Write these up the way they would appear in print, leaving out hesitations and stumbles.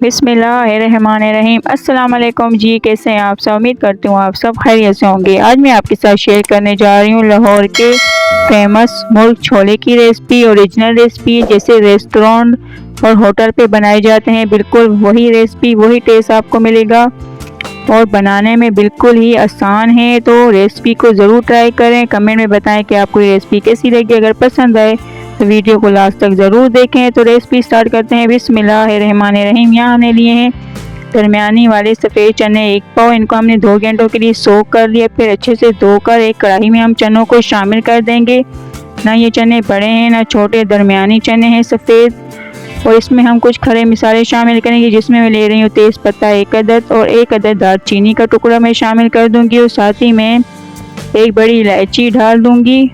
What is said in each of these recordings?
बिस्मिल्लाहिर्रहमानिर्रहीम। अस्सलाम वालेकुम जी, कैसे हैं आप सब? उम्मीद करती हूँ आप सब खैरियत से होंगे। आज मैं आपके साथ शेयर करने जा रही हूँ लाहौर के फेमस मुर्ग छोले की रेसिपी। ओरिजिनल रेसिपी जैसे रेस्टोरेंट और होटल पे बनाए जाते हैं, बिल्कुल वही रेसिपी वही टेस्ट आपको मिलेगा और बनाने में बिल्कुल ही आसान है। तो रेसिपी को ज़रूर ट्राई करें। कमेंट में बताएं कि आपको ये रेसिपी कैसी लगी। अगर पसंद आए तो वीडियो को लास्ट तक ज़रूर देखें। तो रेसिपी स्टार्ट करते हैं। बिस्मिल्लाहिर्रहमानिर्रहीम। यहाँ हमने लिए हैं दरमियानी वाले सफ़ेद चने 1 पाव। इनको हमने 2 घंटों के लिए सोक कर लिया। फिर अच्छे से धोकर एक कढ़ाई में हम चनों को शामिल कर देंगे। ना ये चने बड़े हैं ना छोटे, दरमियानी चने हैं सफ़ेद। और इसमें हम कुछ खड़े मसाले शामिल करेंगे, जिसमें मैं ले रही हूँ तेज़ पत्ता 1 अदद और 1 अदद दालचीनी का टुकड़ा मैं शामिल कर दूंगी। और साथ ही मैं 1 बड़ी इलायची डाल दूंगी।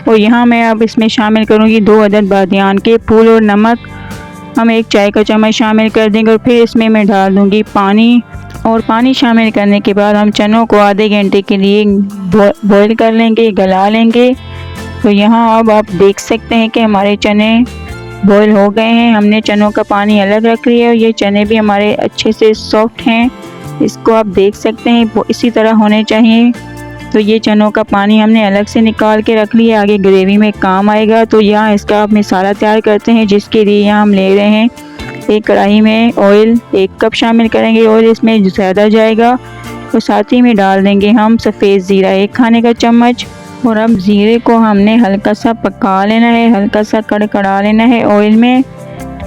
और यहाँ मैं अब इसमें शामिल करूँगी 2 अदद बादियान के फूल। और नमक हम 1 चाय का चम्मच शामिल कर देंगे। और फिर इसमें मैं डाल दूंगी पानी। और पानी शामिल करने के बाद हम चनों को आधे घंटे के लिए बॉईल कर लेंगे, गला लेंगे। तो यहाँ अब आप देख सकते हैं कि हमारे चने बॉईल हो गए हैं। हमने चनों का पानी अलग रख लिया है। ये चने भी हमारे अच्छे से सॉफ्ट हैं, इसको आप देख सकते हैं, वो इसी तरह होने चाहिए। तो ये चनों का पानी हमने अलग से निकाल के रख लिया, आगे ग्रेवी में काम आएगा। तो यहाँ इसका आप मसाला तैयार करते हैं, जिसके लिए यहाँ हम ले रहे हैं एक कढ़ाई में ऑयल 1 कप शामिल करेंगे। ऑयल इसमें ज़्यादा जाएगा। और साथ ही में डाल देंगे हम सफ़ेद ज़ीरा 1 खाने का चम्मच। और अब ज़ीरे को हमने हल्का सा पका लेना है, हल्का सा कड़कड़ा लेना है ऑयल में।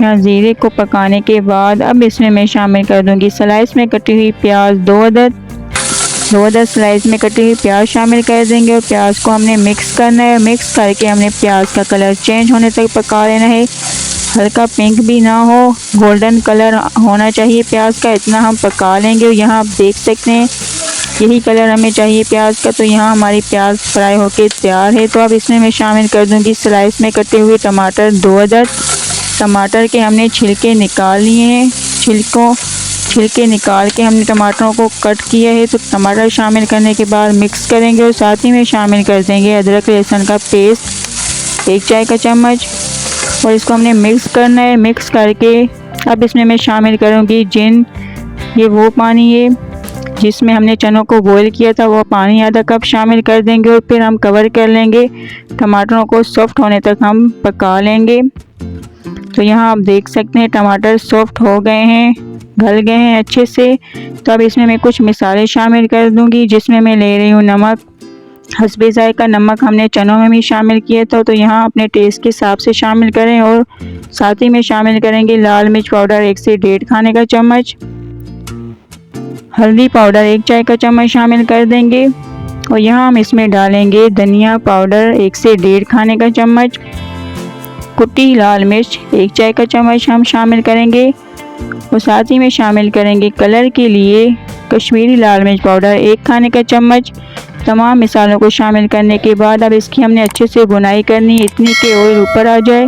यहाँ ज़ीरे को पकाने के बाद अब इसमें मैं शामिल कर दूंगी स्लाइस में कटी हुई प्याज 2 अदद स्लाइस में कटी हुई प्याज शामिल कर देंगे। और प्याज को हमने मिक्स करना है। मिक्स करके हमने प्याज का कलर चेंज होने तक पका लेना है। हल्का पिंक भी ना हो, गोल्डन कलर होना चाहिए प्याज का, इतना हम पका लेंगे। और यहाँ आप देख सकते हैं यही कलर हमें चाहिए प्याज का। तो यहाँ हमारी प्याज फ्राई होके तैयार है। तो अब इसमें मैं शामिल कर दूंगी स्लाइस में कटे हुए टमाटर 2 अदद। टमाटर के हमने छिलके निकाल लिए हैं। छिलके निकाल के हमने टमाटरों को कट किया है। तो टमाटर शामिल करने के बाद मिक्स करेंगे। और साथ ही में शामिल कर देंगे अदरक लहसुन का पेस्ट 1 चाय का चम्मच। और इसको हमने मिक्स करना है। मिक्स करके अब इसमें मैं शामिल करूँगी ये वो पानी है जिसमें हमने चनों को बॉईल किया था, वो पानी आधा कप शामिल कर देंगे। और फिर हम कवर कर लेंगे, टमाटरों को सॉफ्ट होने तक हम पका लेंगे। तो यहाँ आप देख सकते हैं टमाटर सॉफ्ट हो गए हैं, गल गए हैं अच्छे से। तो अब इसमें मैं कुछ मसाले शामिल कर दूंगी, जिसमें मैं ले रही हूँ नमक हस्बे जायका। नमक हमने चनों में भी शामिल किया था, तो यहाँ अपने टेस्ट के हिसाब से शामिल करें। और साथ ही में शामिल करेंगे लाल मिर्च पाउडर 1 से 1.5 खाने का चम्मच। हल्दी पाउडर 1 चाय का चम्मच शामिल कर देंगे। और यहाँ हम इसमें डालेंगे धनिया पाउडर 1 से 1.5 खाने का चम्मच। कुटी लाल मिर्च 1 चाय का चम्मच हम शामिल करेंगे। और साथ ही में शामिल करेंगे कलर के लिए कश्मीरी लाल मिर्च पाउडर 1 खाने का चम्मच। तमाम मसालों को शामिल करने के बाद अब इसकी हमने अच्छे से भुनाई करनी है, इतनी कि ऑयल ऊपर आ जाए।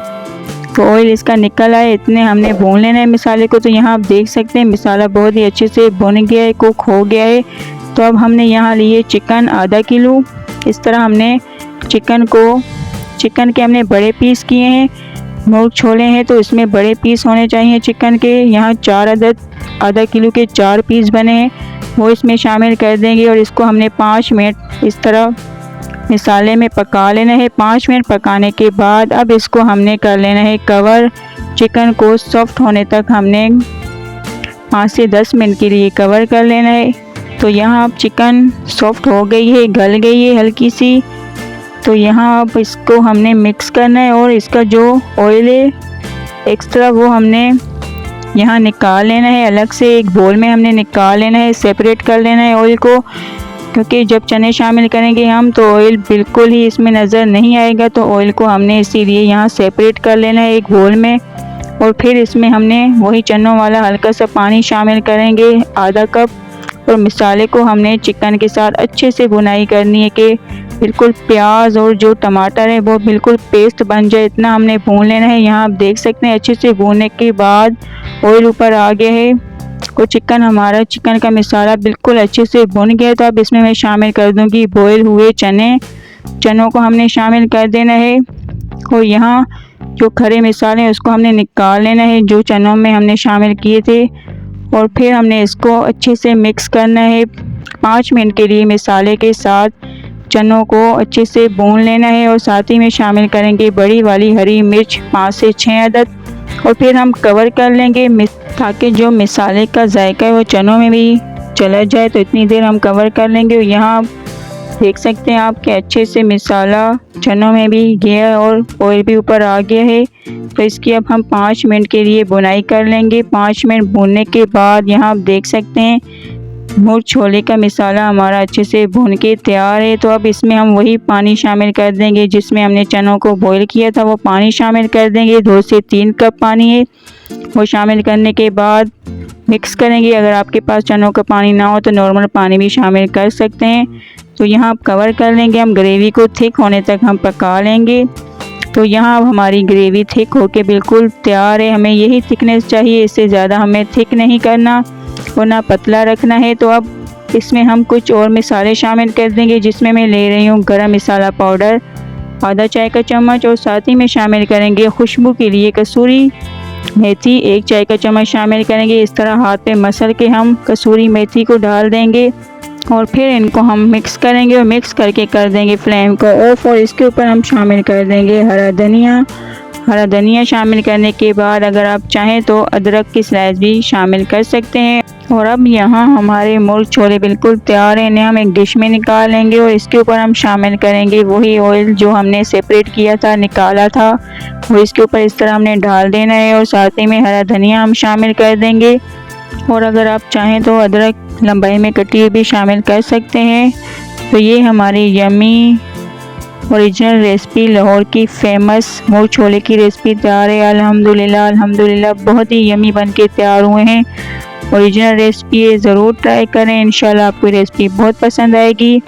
तो ऑयल इसका निकल आए, इतने हमने भून लेना है मसाले को। तो यहाँ आप देख सकते हैं मसाला बहुत ही अच्छे से भुन गया है, कुक हो गया है। तो अब हमने यहाँ लिए चिकन आधा किलो। इस तरह हमने चिकन के हमने बड़े पीस किए हैं। मुर्ग छोले हैं तो इसमें बड़े पीस होने चाहिए चिकन के। यहाँ 4 अदद आधा किलो के 4 पीस बने हैं, वो इसमें शामिल कर देंगे। और इसको हमने 5 मिनट इस तरह मसाले में पका लेना है। 5 मिनट पकाने के बाद अब इसको हमने कर लेना है कवर। चिकन को सॉफ्ट होने तक हमने 5 से 10 मिनट के लिए कवर कर लेना है। तो यहाँ अब चिकन सॉफ्ट हो गई है, गल गई है हल्की सी। तो यहाँ अब इसको हमने मिक्स करना है। और इसका जो ऑयल है एक्स्ट्रा वो हमने यहाँ निकाल लेना है, अलग से एक बोल में हमने निकाल लेना है, सेपरेट कर लेना है ऑयल को। क्योंकि जब चने शामिल करेंगे हम तो ऑयल बिल्कुल ही इसमें नज़र नहीं आएगा। तो ऑयल को हमने इसीलिए यहाँ सेपरेट कर लेना है एक बोल में। और फिर इसमें हमने वही चनों वाला हल्का सा पानी शामिल करेंगे आधा कप। और मसाले को हमने चिकन के साथ अच्छे से भुनाई करनी है कि बिल्कुल प्याज और जो टमाटर है वो बिल्कुल पेस्ट बन जाए, इतना हमने भून लेना है। यहाँ आप देख सकते हैं अच्छे से भूनने के बाद ऑयल ऊपर आ गया है। और चिकन का मसाला बिल्कुल अच्छे से भुन गया है। तो अब इसमें मैं शामिल कर दूंगी बॉयल हुए चनों को हमने शामिल कर देना है। और यहाँ जो खड़े मसाले हैं उसको हमने निकाल लेना है जो चनों में हमने शामिल किए थे। और फिर हमने इसको अच्छे से मिक्स करना है। 5 मिनट के लिए मसाले के साथ चनों को अच्छे से भून लेना है और साथ ही में शामिल करेंगे बड़ी वाली हरी मिर्च 5 से 6 अदद और फिर हम कवर कर लेंगे ताकि जो मसाले का जायका है वो चनों में भी चला जाए। तो इतनी देर हम कवर कर लेंगे। यहाँ देख सकते हैं आप कि अच्छे से मसाला चनों में भी गया है और ऑयल भी ऊपर आ गया है। तो इसकी अब हम 5 मिनट के लिए भुनाई कर लेंगे। 5 मिनट भूनने के बाद यहाँ आप देख सकते हैं मुर्ग छोले का मसाला हमारा अच्छे से भून के तैयार है। तो अब इसमें हम वही पानी शामिल कर देंगे जिसमें हमने चनों को बॉईल किया था, वो पानी शामिल कर देंगे। 2 से 3 कप पानी है। वो शामिल करने के बाद मिक्स करेंगे। अगर आपके पास चनों का पानी ना हो तो नॉर्मल पानी भी शामिल कर सकते हैं। तो यहाँ आप कवर कर लेंगे। हम ग्रेवी को थिक होने तक हम पका लेंगे। तो यहाँ अब हमारी ग्रेवी थिक होके बिल्कुल तैयार है। हमें यही थिकनेस चाहिए, इससे ज़्यादा हमें थिक नहीं करना और ना पतला रखना है। तो अब इसमें हम कुछ और मसाले शामिल कर देंगे जिसमें मैं ले रही हूँ गरम मसाला पाउडर आधा चाय का चम्मच और साथ ही में शामिल करेंगे खुशबू के लिए कसूरी मेथी 1 चाय का चम्मच शामिल करेंगे। इस तरह हाथ पे मसल के हम कसूरी मेथी को डाल देंगे और फिर इनको हम मिक्स करेंगे और मिक्स करके कर देंगे फ्लेम को ऑफ। और इसके ऊपर हम शामिल कर देंगे हरा धनिया शामिल करने के बाद अगर आप चाहें तो अदरक की स्लाइस भी शामिल कर सकते हैं। और अब यहाँ हमारे मुर्ग छोले बिल्कुल तैयार हैं। इन्हें हम एक डिश में निकाल लेंगे और इसके ऊपर हम शामिल करेंगे वही ऑयल जो हमने सेपरेट किया था, निकाला था, और इसके ऊपर इस तरह हमने डाल देना है। और साथ ही में हरा धनिया हम शामिल कर देंगे और अगर आप चाहें तो अदरक लंबाई में कटी हुई भी शामिल कर सकते हैं। तो ये हमारी यमी ओरिजिनल रेसिपी लाहौर की फेमस मुर्ग छोले की रेसिपी तैयार है। अल्हम्दुलिल्लाह बहुत ही यमी बन के तैयार हुए हैं। ओरिजिनल रेसिपी है, ज़रूर ट्राई करें। इंशाल्लाह आपको रेसिपी बहुत पसंद आएगी।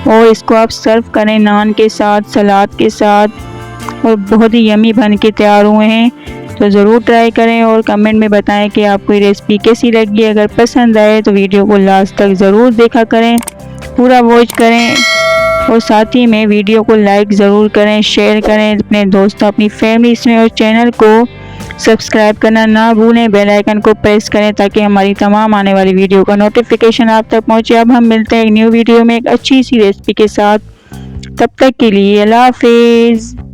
और इसको आप सर्व करें नान के साथ, सलाद के साथ, और बहुत ही यमी बन के तैयार हुए हैं। तो ज़रूर ट्राई करें और कमेंट में बताएं कि आपको ये रेसिपी कैसी लगी। अगर पसंद आए तो वीडियो को लास्ट तक ज़रूर देखा करें, पूरा वॉच करें और साथ ही में वीडियो को लाइक ज़रूर करें, शेयर करें अपने दोस्तों, अपनी फैमिली में, और चैनल को सब्सक्राइब करना ना भूलें। बेल आइकन को प्रेस करें ताकि हमारी तमाम आने वाली वीडियो का नोटिफिकेशन आप तक पहुंचे। अब हम मिलते हैं एक न्यू वीडियो में एक अच्छी सी रेसिपी के साथ। तब तक के लिए अल्लाह हाफिज़।